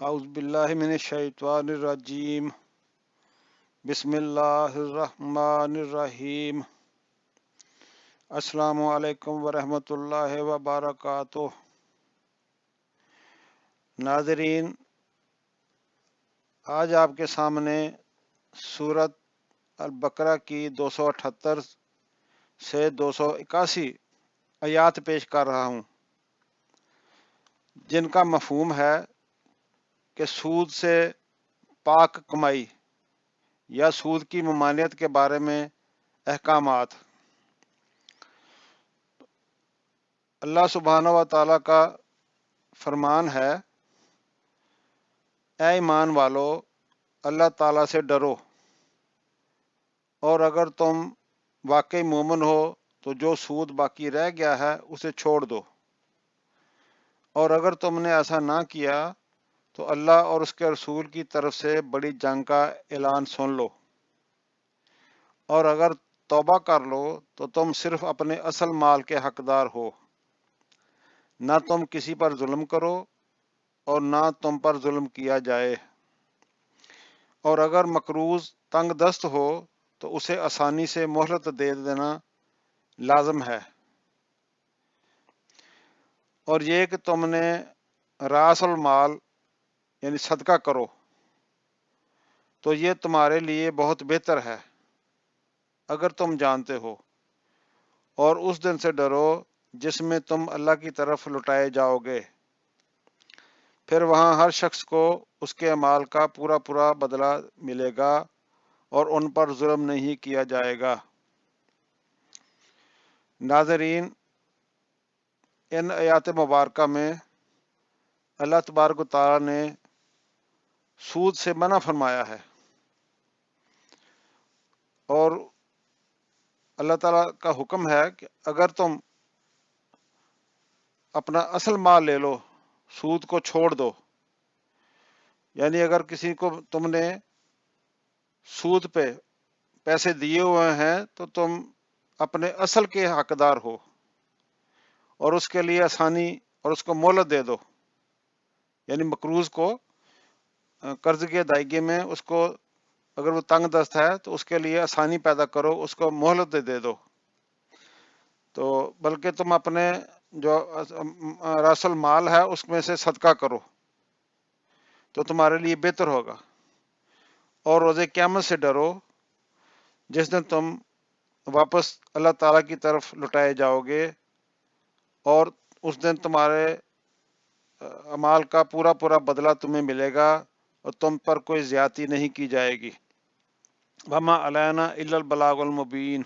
اعوذ باللہ من الشیطان الرجیم بسم اللہ الرحمن الرحیم السلام علیکم ورحمۃ اللہ وبرکاتہ۔ ناظرین، آج آپ کے سامنے سورۃ البقرہ کی 278 سے 281 آیات پیش کر رہا ہوں، جن کا مفہوم ہے کہ سود سے پاک کمائی یا سود کی ممانعت کے بارے میں احکامات۔ اللہ سبحانہ و تعالیٰ کا فرمان ہے، اے ایمان والو، اللہ تعالیٰ سے ڈرو، اور اگر تم واقعی مومن ہو تو جو سود باقی رہ گیا ہے اسے چھوڑ دو، اور اگر تم نے ایسا نہ کیا تو اللہ اور اس کے رسول کی طرف سے بڑی جنگ کا اعلان سن لو، اور اگر توبہ کر لو تو تم صرف اپنے اصل مال کے حقدار ہو، نہ تم کسی پر ظلم کرو اور نہ تم پر ظلم کیا جائے، اور اگر مقروض تنگ دست ہو تو اسے آسانی سے مہلت دے دینا لازم ہے، اور یہ کہ تم نے راس المال یعنی صدقہ کرو تو یہ تمہارے لیے بہت بہتر ہے اگر تم جانتے ہو، اور اس دن سے ڈرو جس میں تم اللہ کی طرف لٹائے جاؤ گے، پھر وہاں ہر شخص کو اس کے اعمال کا پورا پورا بدلہ ملے گا اور ان پر ظلم نہیں کیا جائے گا۔ ناظرین، ان آیات مبارکہ میں اللہ تبارک و تعالیٰ نے سود سے منع فرمایا ہے، اور اللہ تعالیٰ کا حکم ہے کہ اگر تم اپنا اصل مال لے لو، سود کو چھوڑ دو، یعنی اگر کسی کو تم نے سود پہ پیسے دیے ہوئے ہیں تو تم اپنے اصل کے حقدار ہو، اور اس کے لیے آسانی اور اس کو مہلت دے دو، یعنی مقروض کو قرض کی ادائیگی میں اس کو اگر وہ تنگ دست ہے تو اس کے لیے آسانی پیدا کرو، اس کو مہلت دے دو، تو بلکہ تم اپنے جو راس المال ہے اس میں سے صدقہ کرو تو تمہارے لیے بہتر ہوگا، اور روز قیامت سے ڈرو جس دن تم واپس اللہ تعالیٰ کی طرف لٹائے جاؤ گے، اور اس دن تمہارے اعمال کا پورا پورا بدلہ تمہیں ملے گا اور تم پر کوئی زیادتی نہیں کی جائے گی۔ وما علینا الا البلاغ المبین۔